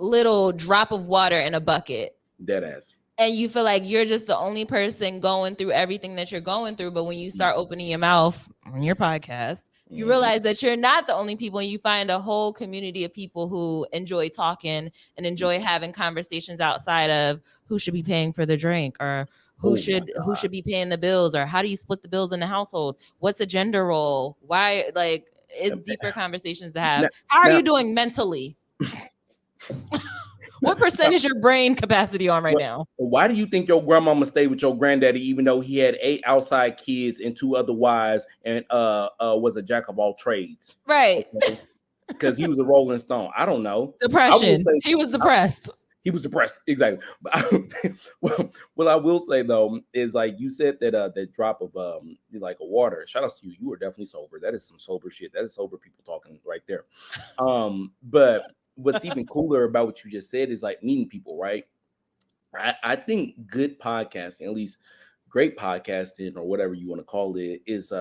little drop of water in a bucket. Dead ass. And you feel like you're just the only person going through everything that you're going through. But when you start opening your mouth on your podcast, you realize that you're not the only people, and you find a whole community of people who enjoy talking and enjoy having conversations outside of who should be paying for the drink, or who should be paying the bills, or how do you split the bills in the household? What's a gender role? Why? Like, it's deeper conversations to have. How are you doing mentally? What percent is your brain capacity on right now? Why do you think your grandmama stayed with your granddaddy even though he had 8 outside kids and 2 other wives and was a jack of all trades? Right. Because he was a Rolling Stone. I don't know. Depression. He was depressed. He was depressed. Exactly. But what I will say though is, like you said, that that drop of like a water. Shout out to you. You were definitely sober. That is some sober shit. That is sober people talking right there. But what's even cooler about what you just said is like meeting people, right? I think good podcasting, at least great podcasting or whatever you want to call it, is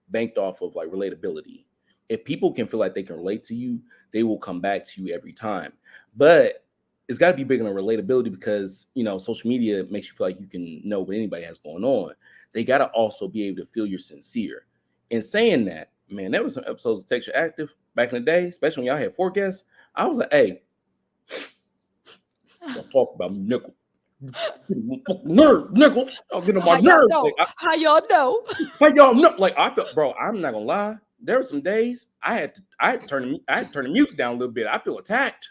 banked off of like relatability. If people can feel like they can relate to you, they will come back to you every time. But it's got to be bigger than relatability, because, you know, social media makes you feel like you can know what anybody has going on. They got to also be able to feel you're sincere. In saying that, man, there was some episodes of Texture Active back in the day, especially when y'all had 4 guests. I was like, hey, don't talk about me, nickel. Nerve, nickels. I'll get on my nerves. How y'all know? How y'all know? Like, I felt, bro, I'm not gonna lie. There were some days I had to turn the music down a little bit. I feel attacked.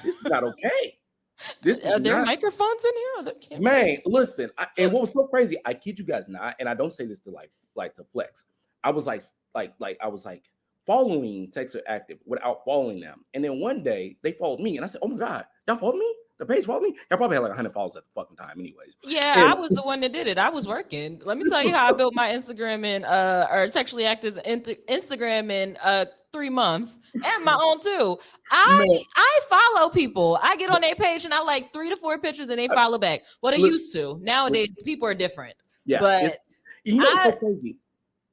This is not okay. Are there microphones in here? Man, listen. And what was so crazy, I kid you guys not, and I don't say this to like to flex. I was like I was like following Texas Active without following them. And then one day they followed me, and I said, oh my God, y'all followed me? the page followed me. Y'all probably had like 100 followers at the fucking time, anyways. Yeah, And I was the one that did it. I was working. Let me tell you how I built my Instagram and or sexually active Instagram in 3 months, and my own too. man, I follow people. I get on their page and I like 3 to 4 pictures and they follow back. Well, they listen, used to. Nowadays, people are different. yeah, But it's it's so crazy.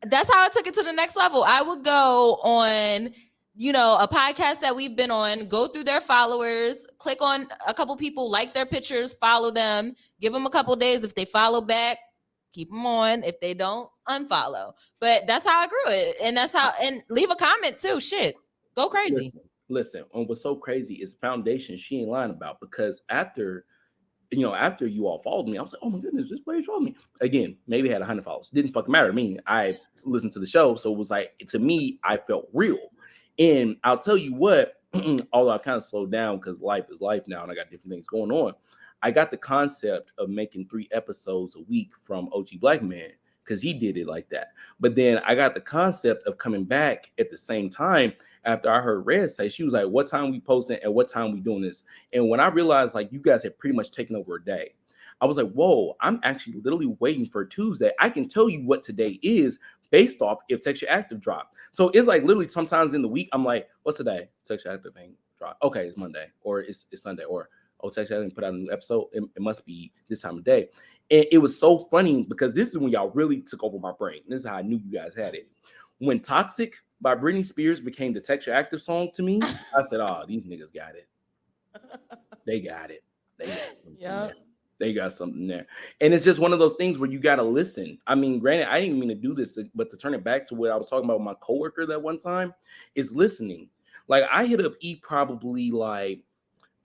that's how I took it to the next level. I would go on, a podcast that we've been on, go through their followers, click on a couple people, like their pictures, follow them, give them a couple days. If they follow back, keep them on. If they don't, unfollow. But that's how I grew it. And that's how, and leave a comment too. Shit, go crazy. Listen. And what's so crazy is foundation she ain't lying about, because after you all followed me, I was like, oh my goodness, this page followed me. Again, maybe had 100 followers. Didn't fucking matter to me. I listened to the show. So it was like, to me, I felt real. And I'll tell you what, although I kind of slowed down because life is life now and I got different things going on, I got the concept of making 3 episodes a week from OG Black Man because he did it like that. But then I got the concept of coming back at the same time after I heard Red say, she was like, what time we posting and what time we doing this? And when I realized like you guys had pretty much taken over a day, I was like, whoa, I'm actually literally waiting for Tuesday. I can tell you what today is based off if Texture Active drop. So it's like literally sometimes in the week, I'm like, what's today? Texture Active ain't drop. Okay, it's Monday or it's Sunday, or Texture Active put out a new episode. It must be this time of day. And it was so funny because this is when y'all really took over my brain. This is how I knew you guys had it. When Toxic by Britney Spears became the Texture Active song to me, I said, oh, these niggas got it. They got it. They got something there. They got something there. And it's just one of those things where you got to listen. I mean, granted, I didn't mean to do this, but to turn it back to what I was talking about with my coworker that one time is listening. Like I hit up E probably like,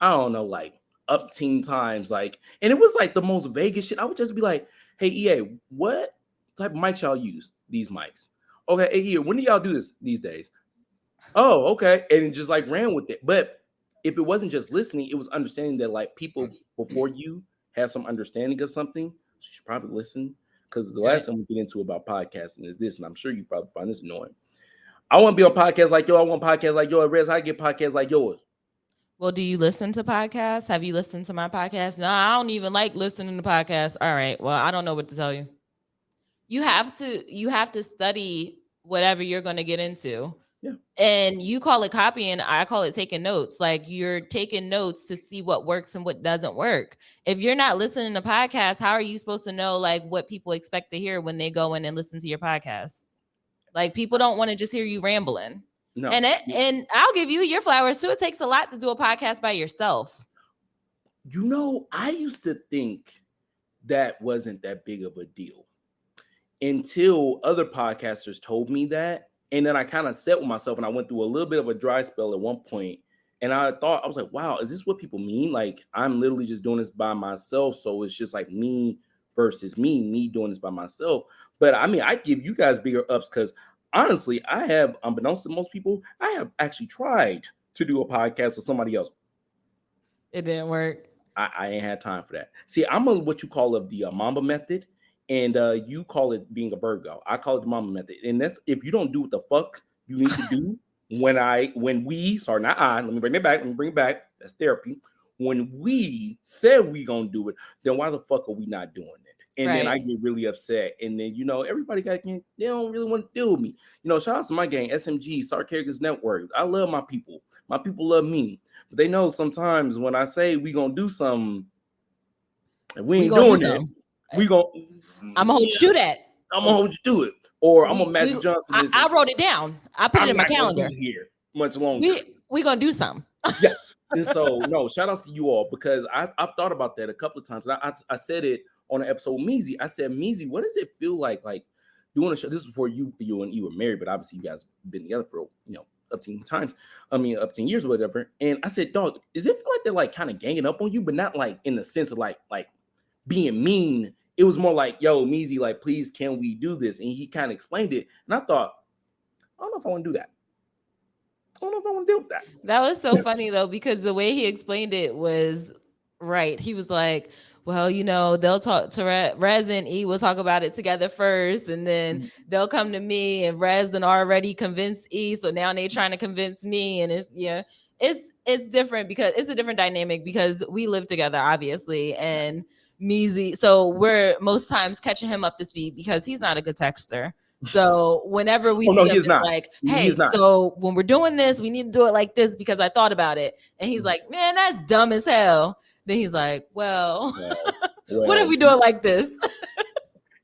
I don't know, like up 10 times. Like, and it was like the most Vegas shit. I would just be like, hey, EA, what type of mics y'all use? These mics. Okay, hey, EA, when do y'all do this these days? Oh, okay. And it just like ran with it. But if it wasn't just listening, it was understanding that like people before you have some understanding of something, you should probably listen. Because the last thing we get into about podcasting is this, and I'm sure you probably find this annoying. I want to be on podcasts like yours. I want podcasts like yours. Rez, I get podcasts like yours. Well, do you listen to podcasts? Have you listened to my podcast? No, I don't even like listening to podcasts. All right. Well, I don't know what to tell you. You have to study whatever you're going to get into. Yeah. And you call it copying. I call it taking notes. Like you're taking notes to see what works and what doesn't work. If you're not listening to podcasts, how are you supposed to know like what people expect to hear when they go in and listen to your podcast? Like people don't want to just hear you rambling. No. And I'll give you your flowers too. It takes a lot to do a podcast by yourself. You know, I used to think that wasn't that big of a deal until other podcasters told me that. And then I kind of sat with myself and I went through a little bit of a dry spell at one point. And I was like, wow, is this what people mean? Like, I'm literally just doing this by myself. So it's just like me versus me doing this by myself. But I mean, I give you guys bigger ups because honestly, I have, unbeknownst to most people, I have actually tried to do a podcast with somebody else. It didn't work. I ain't had time for that. See, I'm what you call of the Mamba method. And you call it being a Virgo. I call it the Mamba method. And that's if you don't do what the fuck you need to do let me bring it back. That's therapy. When we said we gonna do it, then why the fuck are we not doing it? And then I get really upset. And then, everybody they don't really want to deal with me. Shout out to my gang, SMG, Sarcastic Network. I love my people. My people love me. But they know sometimes when I say we gonna do something, and we ain't doing it, I'm gonna hold you to that. I'm gonna hold you to it, or I'm gonna Magic Johnson. I wrote it down. I put it in my calendar. Here much longer. We gonna do something. Yeah. And so no, shout outs to you all because I've thought about that a couple of times. And I said it on an episode with Meezy. I said, Meezy, what does it feel like doing a show? This is before you and you were married, but obviously you guys been together for up 10 times. Up 10 years or whatever. And I said, dog, does it feel like they're like kind of ganging up on you, but not like in the sense of like being mean? It was more like, yo, Meezy, like, please, can we do this? And he kind of explained it. And I thought, I don't know if I want to do that. I don't know if I want to deal with that. That was so funny, though, because the way he explained it was right. He was like, well, they'll talk to Rez and E will talk about it together first, and then they'll come to me, and Rez and already convinced E, so now they trying to convince me, and it's different because it's a different dynamic because we live together, obviously, and Measy, so we're most times catching him up to speed because he's not a good texter. So whenever we see him, it's like, hey, so when we're doing this, we need to do it like this because I thought about it, and he's like, man, that's dumb as hell. Then he's like, well, what if we do it like this?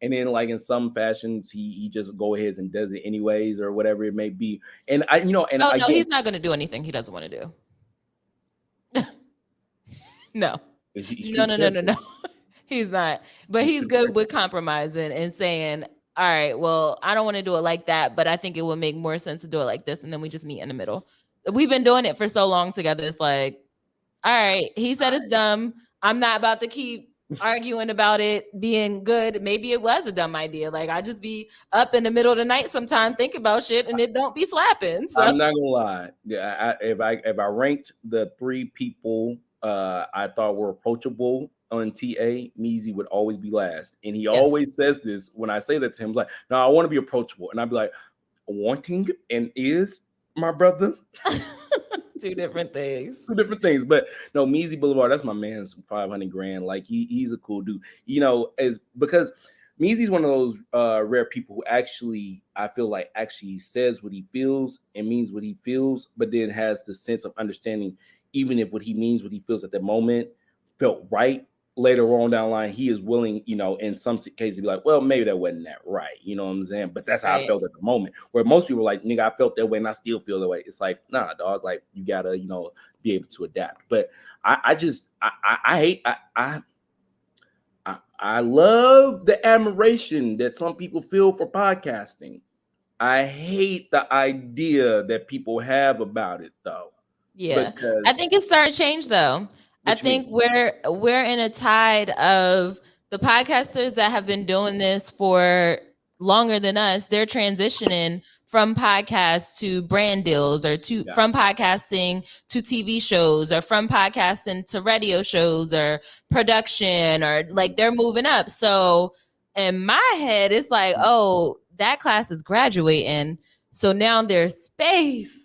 And then, like, in some fashions, he just go ahead and does it anyways, or whatever it may be. And no, he's not going to do anything he doesn't want to do. No. No. He's not. But he's good with compromising and saying, all right, well, I don't want to do it like that, but I think it would make more sense to do it like this. And then we just meet in the middle. We've been doing it for so long together. It's like, all right, he said it's dumb. I'm not about to keep arguing about it being good. Maybe it was a dumb idea. Like, I just be up in the middle of the night sometime, think about shit, and it don't be slapping. So. I'm not gonna lie. Yeah, if I ranked the 3 people I thought were approachable on TA, Measy would always be last. And he always says this when I say that to him, he's like, no, I want to be approachable. And I'd be like, wanting and is my brother. Two different things. But no, Measy Boulevard, that's my man's $500,000. Like, he's a cool dude. Because Measy's one of those rare people who actually, I feel like, actually says what he feels and means what he feels, but then has the sense of understanding, even if what he means, what he feels at that moment felt right. Later on down the line, he is willing, in some cases to be like, well, maybe that wasn't that right. You know what I'm saying? But that's how I felt at the moment. Where most people are like, nigga, I felt that way and I still feel that way. It's like, nah, dog, like, you gotta, be able to adapt. But I love the admiration that some people feel for podcasting. I hate the idea that people have about it, though. Yeah, I think it's starting to change, though. I think we're in a tide of the podcasters that have been doing this for longer than us. They're transitioning from podcasts to brand deals, or from podcasting to TV shows, or from podcasting to radio shows or production, or like they're moving up. So in my head, it's like, oh, that class is graduating. So now there's space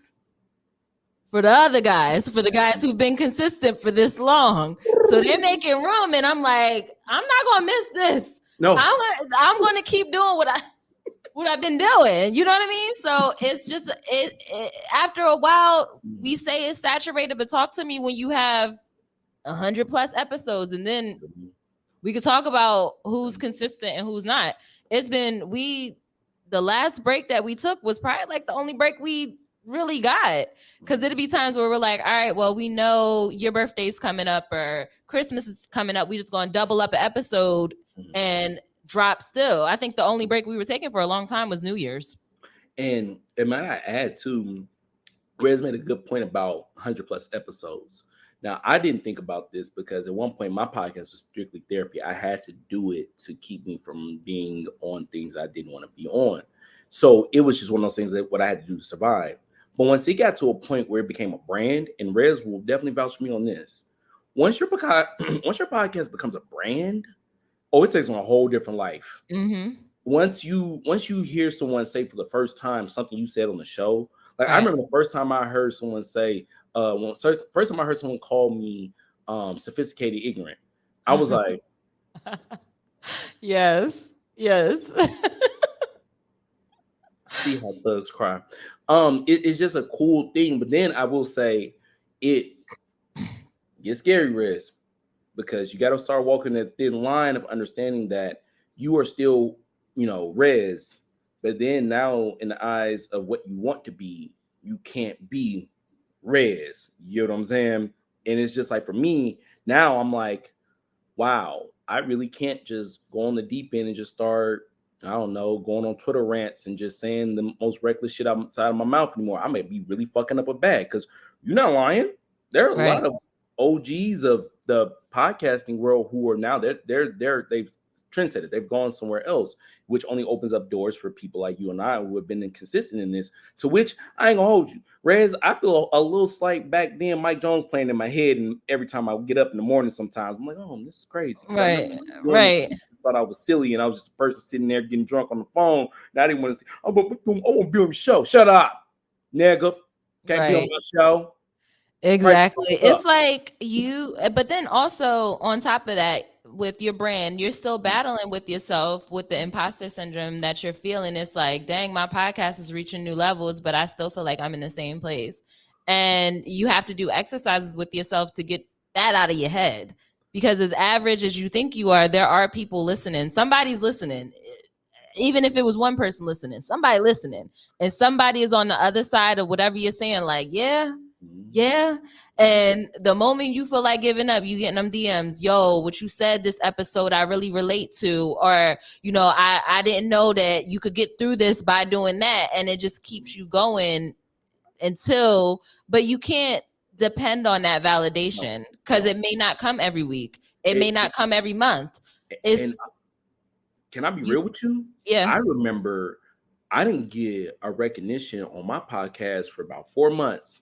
for the other guys, for the guys who've been consistent for this long. So they're making room, and I'm like, I'm not gonna miss this. No, I'm gonna keep doing what I've been doing. You know what I mean? So it's just after a while, we say it's saturated, but talk to me when you have 100+ episodes, and then we could talk about who's consistent and who's not. The last break that we took was probably like the only break we really got, because it'd be times where we're like, all right, well, we know your birthday's coming up or Christmas is coming up, we just gonna double up an episode and drop still. I think the only break we were taking for a long time was New Year's. And might I add too, Rez made a good point about 100+ episodes. Now, I didn't think about this because at one point my podcast was strictly therapy. I had to do it to keep me from being on things I didn't want to be on. So it was just one of those things that what I had to do to survive. But once it got to a point where it became a brand, and Rez will definitely vouch for me on this, once your podcast becomes a brand, it takes on a whole different life. Mm-hmm. Once you hear someone say for the first time something you said on the show, like I remember the first time I heard someone say, first time I heard someone call me sophisticated ignorant, I was like, yes. See how thugs cry. It's just a cool thing, but then I will say it gets scary, Rez, because you got to start walking that thin line of understanding that you are still, Rez, but then now in the eyes of what you want to be, you can't be Rez. You know what I'm saying? And it's just like, for me now, I'm like, wow, I really can't just go on the deep end and just start, I don't know, going on Twitter rants and just saying the most reckless shit outside of my mouth anymore. I may be really fucking up a bag, because you're not lying. There are a lot of OGs of the podcasting world who are now they've trendsetter. They've gone somewhere else, which only opens up doors for people like you and I who have been inconsistent in this. To which I ain't gonna hold you, Rez. I feel a little slight back then. Mike Jones playing in my head, and every time I get up in the morning, sometimes I'm like, oh, this is crazy. Right, right. Thought I was silly, and I was just a person sitting there getting drunk on the phone. And I didn't want to say, I want to be on the show. Shut up, nigga. Can't be on my show. Exactly. Right. It's like you, but then also on top of that, with your brand, you're still battling with yourself with the imposter syndrome that you're feeling. It's like, dang, my podcast is reaching new levels, but I still feel like I'm in the same place. And you have to do exercises with yourself to get that out of your head. Because as average as you think you are, there are people listening. Somebody's listening. Even if it was one person listening, somebody listening. And somebody is on the other side of whatever you're saying, like, yeah. And the moment you feel like giving up, you getting them DMs, yo, what you said this episode, I really relate to, or, you know, I didn't know that you could get through this by doing that. And it just keeps you going but you can't depend on that validation because it may not come every week. It may not come every month. Can I be real with you? Yeah. I remember I didn't get a recognition on my podcast for about 4 months.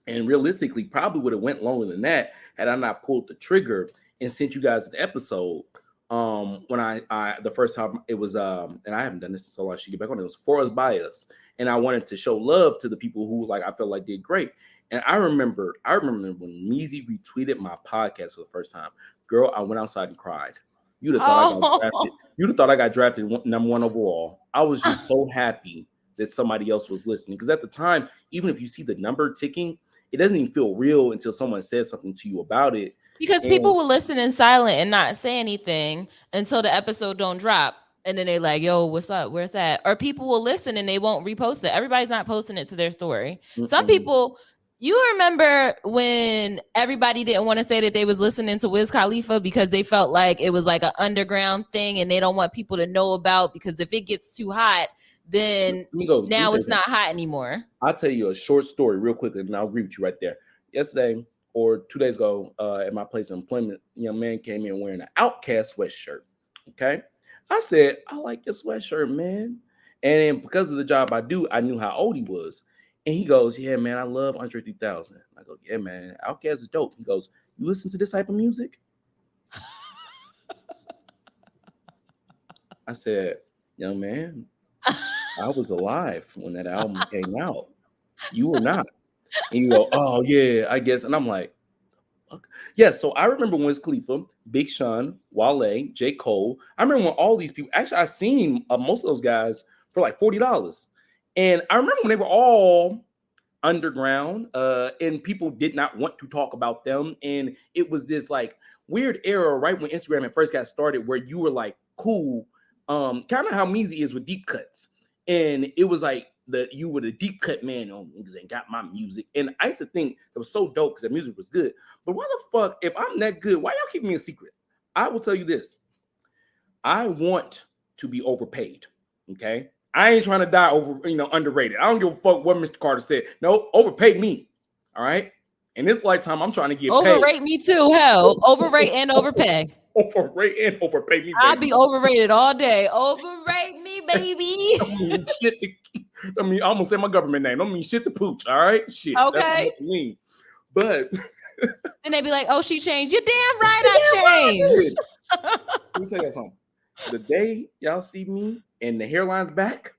And realistically, probably would have went longer than that had I not pulled the trigger and sent you guys an episode. When I the first time it was and I haven't done this in so long, I should get back on it. It was For Us By Us. And I wanted to show love to the people who I felt like did great. And I remember when Meezy retweeted my podcast for the first time, girl, I went outside and cried. You'd have thought I got drafted. You'd have thought I got drafted number 1 overall. I was just so happy that somebody else was listening. Because at the time, even if you see the number ticking, it doesn't even feel real until someone says something to you about it. Because people will listen in silent and not say anything until the episode don't drop. And then they're like, yo, what's up? Where's that? Or people will listen and they won't repost it. Everybody's not posting it to their story. Mm-hmm. Some people, you remember when everybody didn't want to say that they was listening to Wiz Khalifa because they felt like it was like an underground thing and they don't want people to know about, because if it gets too hot, then now it's not hot anymore. I'll tell you a short story real quickly, and I'll agree with you right there. Yesterday or 2 days ago, at my place of employment, a young man came in wearing an Outkast sweatshirt. Okay. I said, I like your sweatshirt, man. And then because of the job I do, I knew how old he was. And he goes, yeah, man, I love Andre 3000. I go, yeah, man, Outkast is dope. He goes, you listen to this type of music? I said, young man, I was alive when that album came out. You were not. And you go, oh, yeah, I guess. And I'm like, fuck. Yeah, so I remember when Wiz Khalifa, Big Sean, Wale, J. Cole. I remember when all these people, actually, I seen most of those guys for like $40. And I remember when they were all underground and people did not want to talk about them. And it was this like weird era right when Instagram had first got started where you were like, cool, kind of how Meezy is with deep cuts. And it was like you were the deep cut man on niggas ain't got my music. And I used to think it was so dope because the music was good. But why the fuck, if I'm that good, why y'all keep me a secret? I will tell you this. I want to be overpaid. Okay. I ain't trying to die underrated. I don't give a fuck what Mr. Carter said. No, overpay me. All right. In this lifetime, I'm trying to get overrate me too. Hell, overrate and overpay. Overrate and overpay me. Baby. I'll be overrated all day. Overrate me, baby. I mean, I almost said my government name. I mean, shit the pooch. All right, shit. Okay. That's what I mean. But then they be like, "Oh, she changed." You're damn right, I changed. Let me tell you something. The day y'all see me and the hairline's back,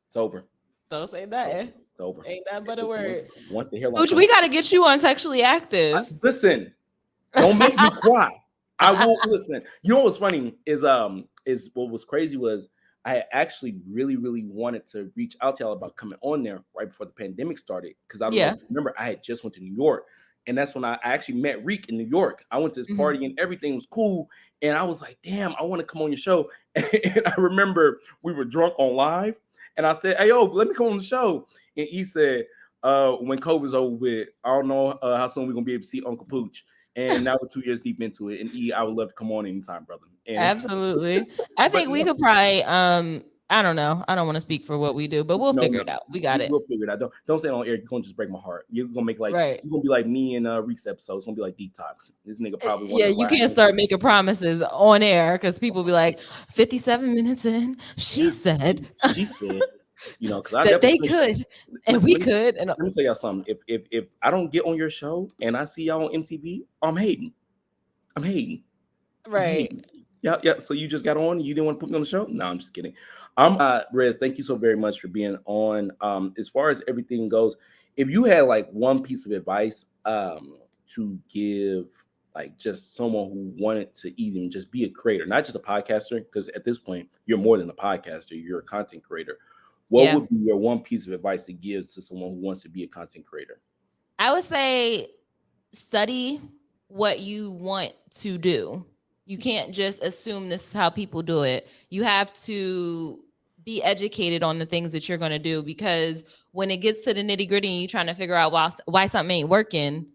it's over. Don't say that. It's over. Ain't that but a word. Once the hairline. Pooch, we got to get you on Sexually Active. Listen, don't make me cry. I won't listen. You know what's funny is what was crazy was I actually really, really wanted to reach out to y'all about coming on there right before the pandemic started. Because I remember I had just went to New York. And that's when I actually met Reek in New York. I went to this party and everything was cool. And I was like, damn, I want to come on your show. And I remember we were drunk on live. And I said, hey, yo, let me come on the show. And he said, when COVID's over with, I don't know how soon we're going to be able to see Uncle Pooch. And now we're 2 years deep into it. And I would love to come on anytime, brother. And absolutely. I think we could probably I don't know. I don't want to speak for what we do, but we'll figure it out. We got it. We'll figure it out. Don't say it on air. You're gonna just break my heart. You're gonna make like Right. you're gonna be like me in Reek's episode. It's gonna be like Detox. This nigga probably Yeah, you can't start making promises on air because people be like, 57 minutes in, she said, you know, because that they could and we could. And let me tell y'all something. If I don't get on your show and I see y'all on MTV, I'm hating. Right. Yeah. So you just got on and you didn't want to put me on the show? No, I'm just kidding. Rez, thank you so very much for being on. As far as everything goes, if you had like one piece of advice to give like just someone who wanted to even just be a creator, not just a podcaster, because at this point you're more than a podcaster, you're a content creator. What would be your one piece of advice to give to someone who wants to be a content creator? I would say study what you want to do. You can't just assume this is how people do it. You have to be educated on the things that you're going to do, because when it gets to the nitty gritty and you're trying to figure out why something ain't working,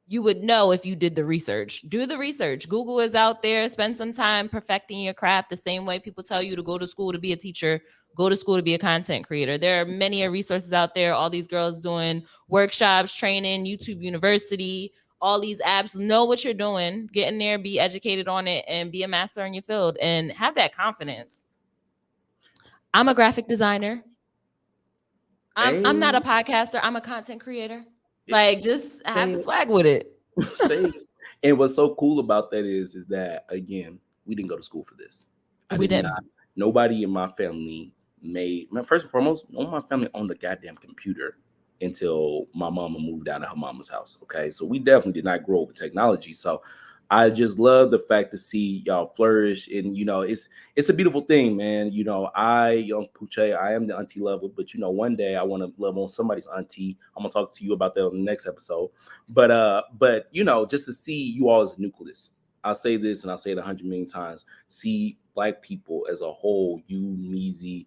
you would know if you did the research. Do the research. Google is out there. Spend some time perfecting your craft the same way people tell you to go to school to be a teacher. Go to school to be a content creator. There are many resources out there. All these girls doing workshops, training, YouTube University, all these apps. Know what you're doing. Get in there, be educated on it, and be a master in your field and have that confidence. I'm a graphic designer. I'm not a podcaster. I'm a content creator. Like, just have the swag with it. And what's so cool about that is that, again, we didn't go to school for this. We didn't. Nobody in my family first and foremost, no one in my family owned a goddamn computer until my mama moved out of her mama's house. Okay. So we definitely did not grow up with technology. So I just love the fact to see y'all flourish. And, you know, it's a beautiful thing, man. You know, young Poochie, I am the auntie level, but, you know, one day I want to love on somebody's auntie. I'm going to talk to you about that on the next episode. But, you know, just to see you all as a nucleus. I'll say this and I'll say it 100 million times. See Black people as a whole, you, Meezy,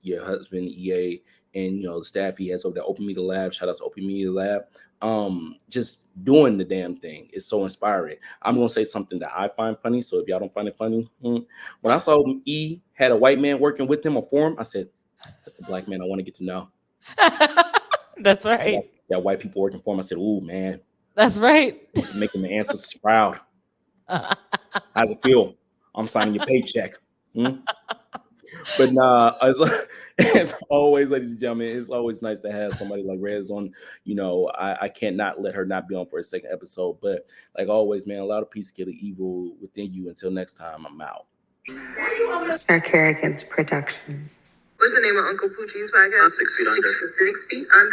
your husband, EA, and, you know, the staff he has over there, Open Media Lab. Shout out to Open Media Lab. Just doing the damn thing is so inspiring. I'm going to say something that I find funny. So if y'all don't find it funny, when I saw E had a white man working with him on forum, I said, that's a Black man I want to get to know. That's right. Yeah, white people working for him. I said, ooh, man. That's right. Making the ancestors proud. How's it feel? I'm signing your paycheck. But nah, as always, ladies and gentlemen, it's always nice to have somebody like Rez on. You know, I can't not let her not be on for a second episode. But like always, man, a lot of peace, get the evil within you. Until next time, I'm out. Sir Kerrigan's production. What's the name of Uncle Poochie's podcast? 6 Feet Under. 6 Feet Under.